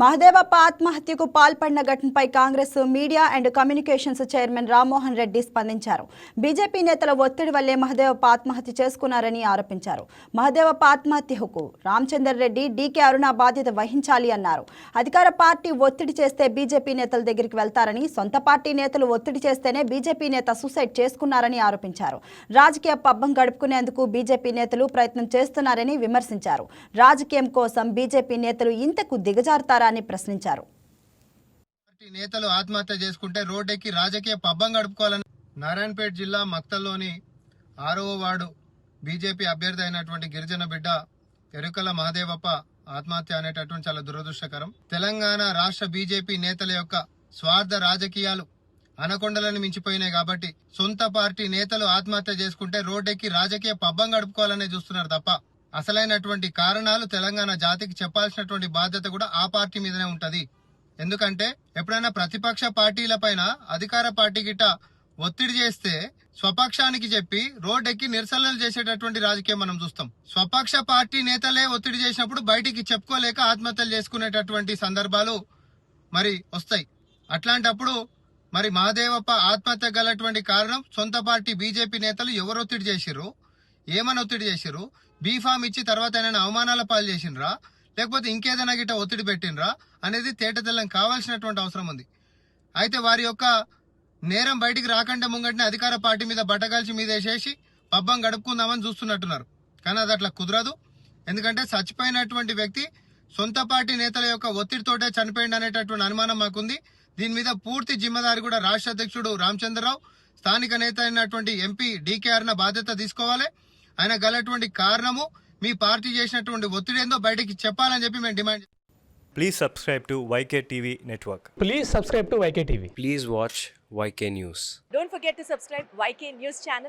మహదేవప్ప ఆత్మహత్యకు పాల్పడిన ఘటనపై Congress media and communications chairman Rammohan Reddy స్పందించారు. బీజేపీ నేతల ఒత్తిడి వల్లే మహదేవప్ప ఆత్మహత్య చేసుకున్నారని ఆరోపించారు. మహదేవప్ప ఆత్మహత్యకు రామచందర్ రెడ్డి, డీకే అరుణ బాధ్యత వహించాలి అన్నారు. అధికార పార్టీ ఒత్తిడి చేస్తే బీజేపీ నేతల దగ్గరికి వెళ్తారని, సొంత పార్టీ నేతలు ఒత్తిడి చేస్తేనే బీజేపీ నేత సూసైడ్ చేసుకున్నారని ఆరోపించారు. రాజకీయ పబ్బం గడుపుకునేందుకు బీజేపీ నేతలు ప్రయత్నం చేస్తున్నారని విమర్శించారు. రాజకీయం కోసం బీజేపీ నేతలు ఇంతకు దిగజారుతారు అని ప్రశ్నించారు. నేతలు ఆత్మహత్య చేసుకుంటే రోడ్డెక్కి రాజకీయ పబ్బం గడుపుకోవాలని నారాయణపేట జిల్లా మక్తల్లోని 6వ వార్డు బీజేపీ అభ్యర్థి అయినటువంటి గిరిజన బిడ్డ ఎరుకల మహదేవప్ప ఆత్మహత్య అనేటటువంటి చాలా దురదృష్టకరం. తెలంగాణ రాష్ట్ర బీజేపీ నేతల యొక్క స్వార్థ రాజకీయాలు అనకొండలను మించిపోయినాయి కాబట్టి సొంత పార్టీ నేతలు ఆత్మహత్య చేసుకుంటే రోడ్డెక్కి రాజకీయ పబ్బం గడుపుకోవాలనే చూస్తున్నారు తప్ప అసలైనటువంటి కారణాలు తెలంగాణ జాతికి చెప్పాల్సినటువంటి బాధ్యత కూడా ఆ పార్టీ మీదనే ఉంటది. ఎందుకంటే ఎప్పుడైనా ప్రతిపక్ష పార్టీల పైన అధికార పార్టీ గిట్ట ఒత్తిడి చేస్తే స్వపక్షానికి చెప్పి రోడ్డెక్కి నిరసనలు చేసేటటువంటి రాజకీయం మనం చూస్తాం. స్వపక్ష పార్టీ నేతలే ఒత్తిడి చేసినప్పుడు బయటికి చెప్పుకోలేక ఆత్మహత్యలు చేసుకునేటటువంటి సందర్భాలు మరి వస్తాయి. అట్లాంటప్పుడు మరి మహదేవప్ప ఆత్మహత్య గలటువంటి కారణం సొంత పార్టీ బీజేపీ నేతలు ఎవరు ఒత్తిడి చేసిర్రు, ఏమని ఒత్తిడి చేసిర్రు, బీఫామ్ ఇచ్చి తర్వాత ఏమైనా అవమానాల పాలు చేసిండ్రా, లేకపోతే ఇంకేదైనా గిట్ట ఒత్తిడి పెట్టినరా అనేది తేటతెల్లం కావాల్సినటువంటి అవసరం ఉంది. అయితే వారి యొక్క నేరం బయటికి రాకుండా ముంగటిని అధికార పార్టీ మీద బట్టగాల్చి మీద వేసేసి పబ్బం గడుపుకుందామని చూస్తున్నట్టున్నారు. కానీ అది అట్లా కుదరదు. ఎందుకంటే చచ్చిపోయినటువంటి వ్యక్తి సొంత పార్టీ నేతల యొక్క ఒత్తిడితోటే చనిపోయింది అనేటటువంటి అనుమానం మాకుంది. దీని మీద పూర్తి జిమ్మదారి కూడా రాష్ట్ర అధ్యక్షుడు రామచంద్రరావు, స్థానిక నేత అయినటువంటి ఎంపీ డీకే అరుణ బాధ్యత తీసుకోవాలి. ఆయన గలటువంటి కారణము మీ పార్టీ చేసినటువంటి ఒత్తిడి ఏందో బయటికి చెప్పాలని చెప్పి మేము demand. Please subscribe to YK TV Network. Please subscribe to YK TV. Please watch YK News. Don't forget to subscribe YK News channel.